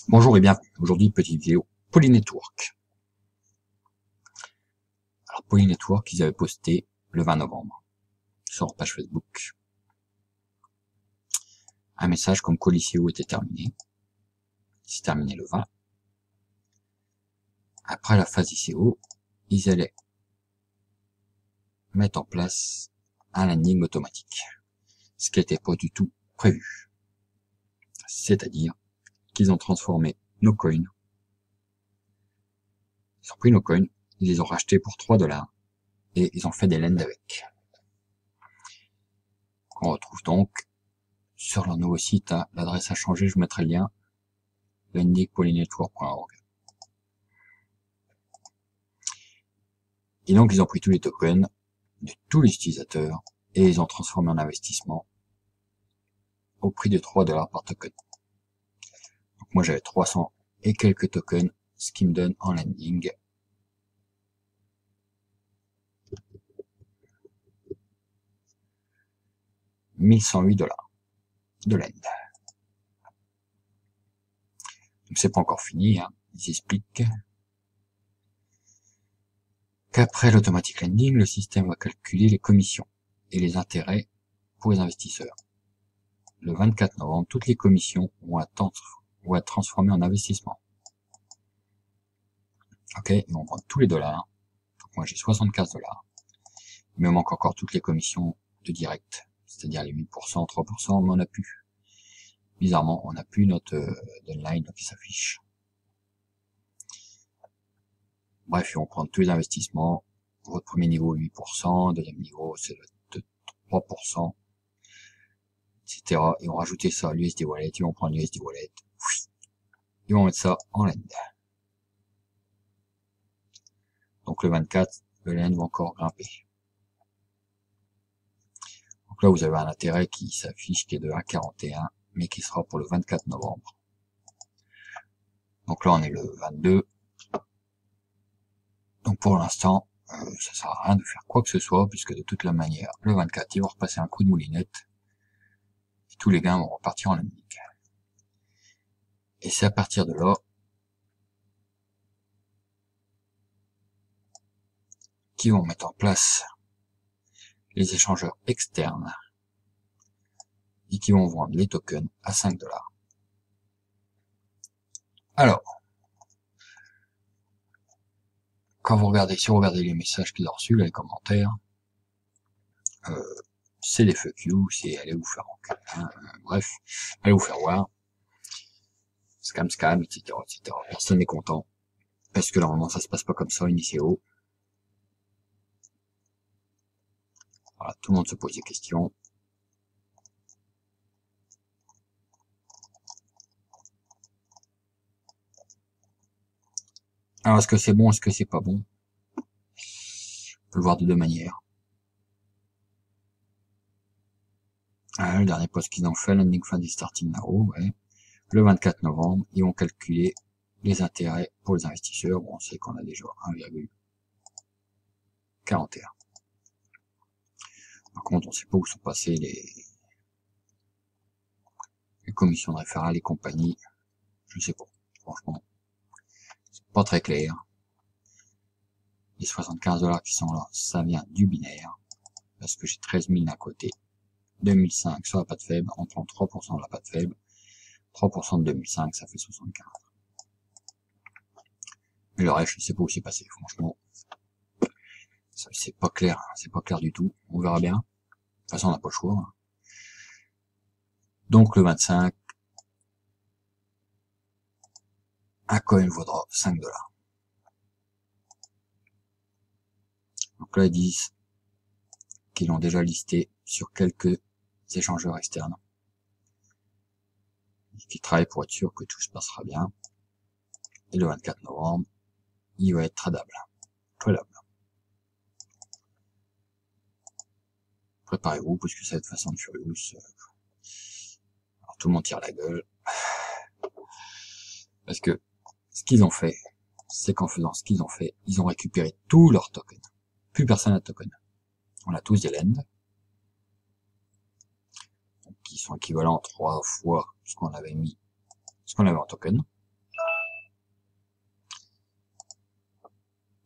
Bonjour et bienvenue. Aujourd'hui, petite vidéo Polynetwork. Alors, Polynetwork, ils avaient posté le 20 novembre sur leur page Facebook un message comme quoi l'ICO était terminé. C'est terminé le 20. Après la phase ICO, ils allaient mettre en place un landing automatique, ce qui n'était pas du tout prévu. C'est-à-dire qu'ils ont transformé nos coins. Ils ont pris nos coins, ils les ont rachetés pour 3 $ et ils ont fait des lends avec. On retrouve donc sur leur nouveau site. L'adresse a changé, je vous mettrai le lien, lendingpolynetwork.org. Et donc ils ont pris tous les tokens de tous les utilisateurs et ils ont transformé en investissement au prix de 3 $ par token. Donc moi j'avais 300 et quelques tokens, ce qui me donne en lending $1108 de lend. Donc c'est pas encore fini, hein. Ils expliquent qu'après l'automatic lending, le système va calculer les commissions et les intérêts pour les investisseurs. Le 24 novembre, toutes les commissions vont être transformées en investissement. Ok, ils vont prendre tous les dollars. Donc moi j'ai 75 $. Il me manque encore toutes les commissions de direct, c'est-à-dire les 8%, 3%, mais on n'a plus. Bizarrement, on n'a plus notre deadline qui s'affiche. Bref, ils vont prendre tous les investissements. Votre premier niveau 8%, deuxième niveau c'est de 3%, etc. Ils vont rajouter ça à l'USD Wallet, ils vont prendre l'USD Wallet, ils vont mettre ça en lend. Donc le 24, le lend va encore grimper. Donc là vous avez un intérêt qui s'affiche qui est de 1,41, mais qui sera pour le 24 novembre. Donc là on est le 22. Donc pour l'instant, ça sert à rien de faire quoi que ce soit, puisque de toute la manière, le 24, ils vont repasser un coup de moulinette, et tous les gains vont repartir en landing. Et c'est à partir de là qu'ils vont mettre en place les échangeurs externes et qui vont vendre les tokens à 5 $. Alors, quand vous regardez, si vous regardez les messages qu'ils ont reçus, les commentaires, c'est des fuck you, c'est allez vous faire enculer, hein, bref, allez vous faire voir, scam, etc., etc. Personne n'est content, parce que normalement ça se passe pas comme ça, une ICO. Voilà, tout le monde se pose des questions. Alors, est-ce que c'est bon, est-ce que c'est pas bon? On peut le voir de deux manières. Le dernier post qu'ils ont fait, landing funding starting now, ouais. Le 24 novembre, ils vont calculer les intérêts pour les investisseurs. Bon, on sait qu'on a déjà 1,41. Par contre, on sait pas où sont passées les commissions de référals et compagnie. Je sais pas. Franchement, c'est pas très clair. Les 75 $ qui sont là, ça vient du binaire. Parce que j'ai 13 000 d'un côté, 2005 sur la patte faible, on prend 3% de la patte faible, 3% de 2005, ça fait 75. Mais le reste, je sais pas où c'est passé, franchement. C'est pas clair, hein, c'est pas clair du tout. On verra bien. De toute façon, on n'a pas le choix. Hein. Donc, le 25, un coin vaudra 5 $. Donc là, ils disent qu'ils l'ont déjà listé sur quelques échangeurs externes. Et qu'ils travaillent pour être sûr que tout se passera bien. Et le 24 novembre, il va être tradable. Préparez-vous, puisque ça va être façon de Furious. Alors tout le monde tire la gueule. Parce que ce qu'ils ont fait, c'est qu'en faisant ce qu'ils ont fait, ils ont récupéré tous leurs tokens. Plus personne n'a de tokens. On a tous des lends. Qui sont équivalents 3 fois ce qu'on avait mis, ce qu'on avait en token.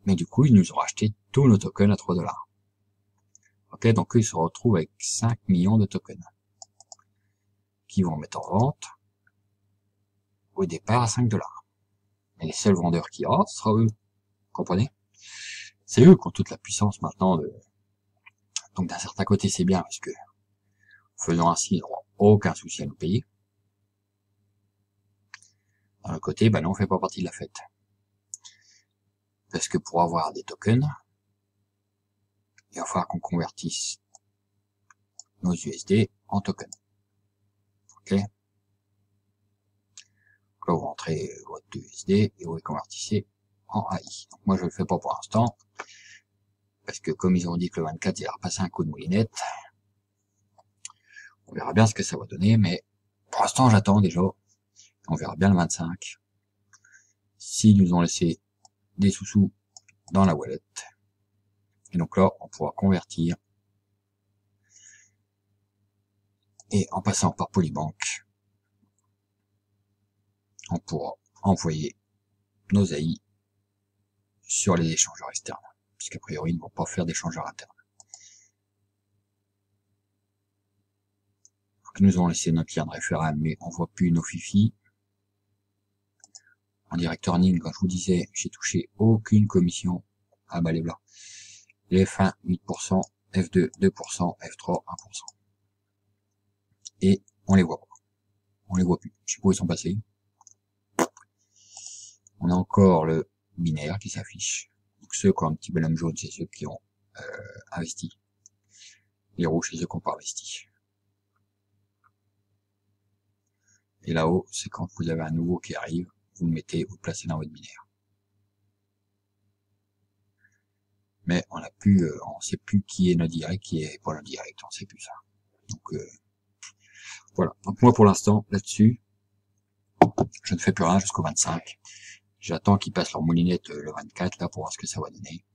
Mais du coup, ils nous ont acheté tous nos tokens à 3 $. Ok, donc eux, ils se retrouvent avec 5 millions de tokens qui vont mettre en vente au départ à 5 $. Mais les seuls vendeurs qui aura, ce sera eux. Vous comprenez? C'est eux qui ont toute la puissance maintenant. Donc d'un certain côté, c'est bien parce que faisant ainsi, ils n'auront aucun souci à nous payer. D'un autre côté, ben non, on fait pas partie de la fête. Parce que pour avoir des tokens, il va falloir qu'on convertisse nos USD en tokens. Ok? Donc là, vous rentrez votre USD et vous les convertissez en AI. Donc moi, je le fais pas pour l'instant. Parce que comme ils ont dit que le 24, il va repasser un coup de moulinette, on verra bien ce que ça va donner, mais pour l'instant, j'attends déjà. On verra bien le 25. S'ils nous ont laissé des sous-sous dans la wallet. Et donc là, on pourra convertir. Et en passant par Polybank, on pourra envoyer nos AI sur les échangeurs externes. Puisqu'a priori, ils ne vont pas faire d'échangeurs internes. Donc, ils nous ont laissé notre lien de référent, mais on voit plus nos fifi. En direct earning, quand je vous disais, j'ai touché aucune commission. Ah bah les blancs. Les F1, 8%, F2, 2%, F3, 1%. Et on les voit pas. On les voit plus. Je sais pas où ils sont passés. On a encore le binaire qui s'affiche. Donc ceux qui ont un petit bonhomme jaune, c'est ceux qui ont investi. Les rouges, c'est ceux qui n'ont pas investi. Et là-haut, c'est quand vous avez un nouveau qui arrive, vous le mettez, vous le placez dans votre binaire. Mais on a plus, on sait plus qui est notre direct, qui est pas notre direct, on sait plus ça. Donc voilà. Donc moi pour l'instant, là-dessus, je ne fais plus rien jusqu'au 25. J'attends qu'ils passent leur moulinette le 24 là pour voir ce que ça va donner.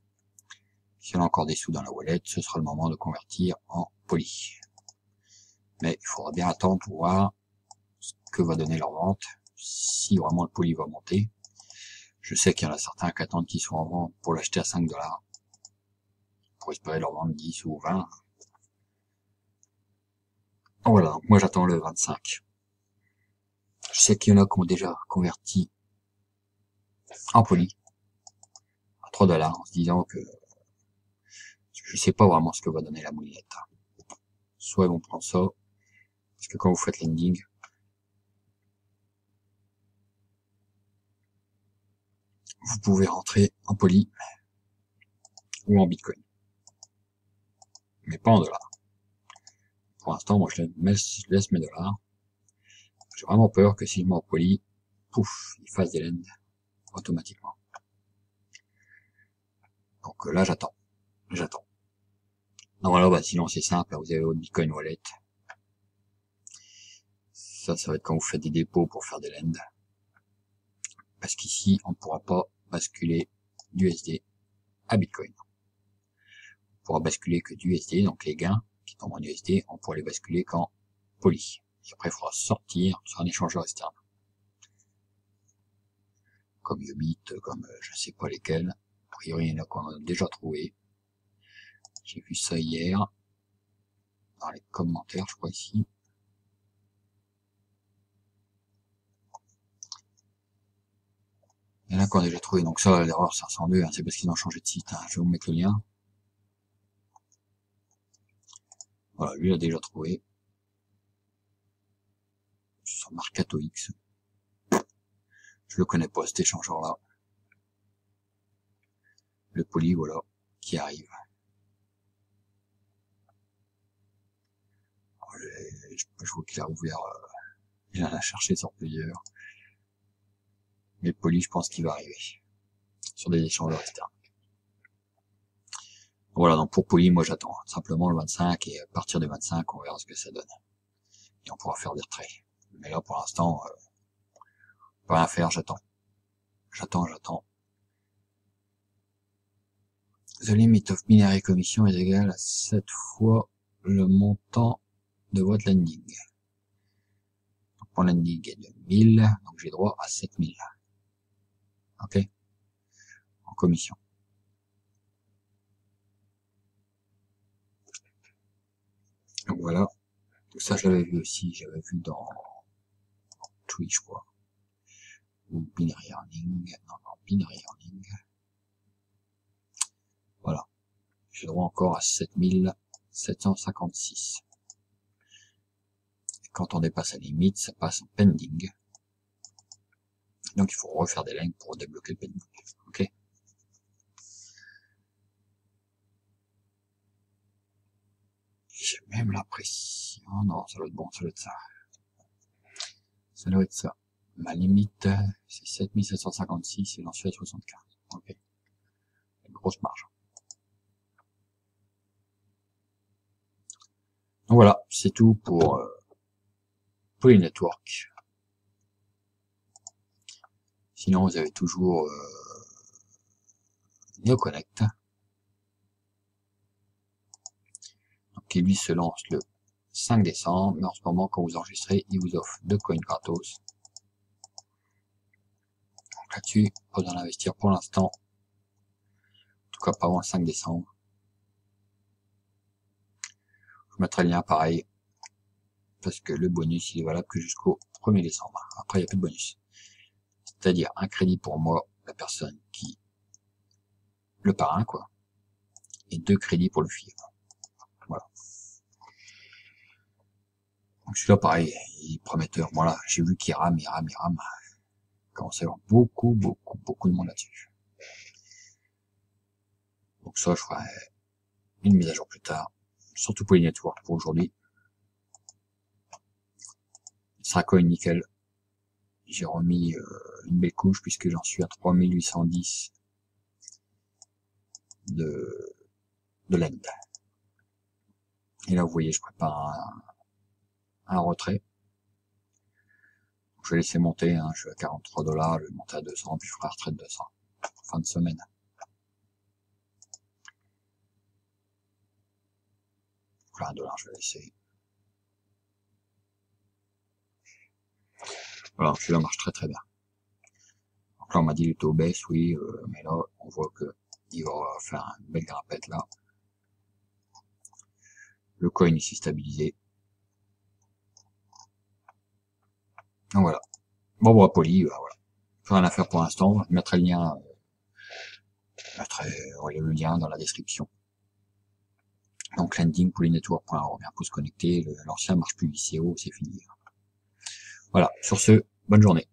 Si on a encore des sous dans la wallet, ce sera le moment de convertir en poly. Mais il faudra bien attendre pour voir ce que va donner leur vente, si vraiment le poly va monter. Je sais qu'il y en a certains qui attendent qu'ils soient en vente pour l'acheter à 5 $, pour espérer leur vendre 10 ou 20. Voilà, donc moi j'attends le 25. Je sais qu'il y en a qui ont déjà converti en poly à 3 $ en se disant que je sais pas vraiment ce que va donner la moulinette. Soit ils vont prendre ça, parce que quand vous faites l'ending, vous pouvez rentrer en poly ou en bitcoin. Mais pas en dollars. Pour l'instant, moi je laisse mes dollars. J'ai vraiment peur que si je mets en poly, pouf, il fasse des lends automatiquement. Donc là j'attends. Non voilà, bah, sinon c'est simple, vous avez votre bitcoin wallet. Ça va être quand vous faites des dépôts pour faire des lends. Parce qu'ici, on ne pourra pas basculer d'USD à bitcoin. On pourra basculer que d'USD, donc les gains qui tombent en USD, on pourra les basculer qu'en poly. Et après, il faudra sortir sur un échangeur externe. Comme Ubit, comme je sais pas lesquels. A priori, il y en a qu'on a déjà trouvé. J'ai vu ça hier. Dans les commentaires, je crois ici. Il y en a qu'on a déjà trouvé. Donc ça, l'erreur 502, hein, c'est parce qu'ils ont changé de site. Hein. Je vais vous mettre le lien. Voilà, lui il a déjà trouvé. Sur Mercato X. Je le connais pas cet échangeur là. Le poly, voilà, qui arrive. Je vois qu'il a ouvert, il en a cherché sur plusieurs. Mais le poly, je pense qu'il va arriver. Sur des échangeurs externes. Voilà, donc pour poly, moi j'attends. Simplement le 25 et à partir du 25, on verra ce que ça donne. Et on pourra faire des retraits. Mais là, pour l'instant, pas rien faire, j'attends. J'attends. The limit of binary commission est égal à 7 fois le montant de votre landing. Donc mon landing est de 1000, donc j'ai droit à 7000. Ok? En commission. Donc voilà. Tout ça, je l'avais vu aussi. J'avais vu dans Twitch, je crois. Ou Binary Earning. Non, Binary Earning. Voilà. J'ai droit encore à 7756. Et quand on dépasse la limite, ça passe en pending. Donc il faut refaire des lignes pour débloquer le pending. Ok. J'ai même l'impression... Non, ça doit être bon, ça doit être ça. Ça doit être ça. Ma limite, c'est 7756 et j'en suis à 75. Ok. Une grosse marge. Donc voilà, c'est tout pour Polynetwork. Sinon, vous avez toujours NeoConnect. Donc, qui lui se lance le 5 décembre, mais en ce moment, quand vous enregistrez, il vous offre 2 coins gratos. Donc là-dessus, pas besoin d'investir pour l'instant. En tout cas, pas avant le 5 décembre. Je mettrai le lien pareil. Parce que le bonus, il est valable que jusqu'au 1er décembre. Après, il n'y a plus de bonus. C'est-à-dire un crédit pour moi, la personne qui... le parrain, quoi. Et 2 crédits pour le FIE. Voilà. Donc celui-là, pareil, il est prometteur. Voilà, j'ai vu qu'il rame. Commence à y avoir beaucoup de monde là-dessus. Donc ça, je ferai une mise à jour plus tard. Surtout pour les networks pour aujourd'hui. Il sera coin nickel. J'ai remis une belle couche puisque j'en suis à 3810 de l'end. Et là, vous voyez, je prépare un retrait. Je vais laisser monter, hein, je suis à 43 $, je vais monter à 200, puis je ferai un retrait de 200. Fin de semaine. Voilà, $1, je vais laisser. Voilà, celui-là marche très bien. Donc là, on m'a dit le taux baisse, oui, mais là, on voit que il va faire une belle grimpette là. Le coin ici stabilisé. Donc voilà. Bon, Poly, voilà. Plus rien à faire pour l'instant. Je mettrai le lien, le lien dans la description. Donc landing polynetwork.org, bien pour se connecter. L'ancien marche plus ICO, c'est fini. Voilà. Sur ce, bonne journée.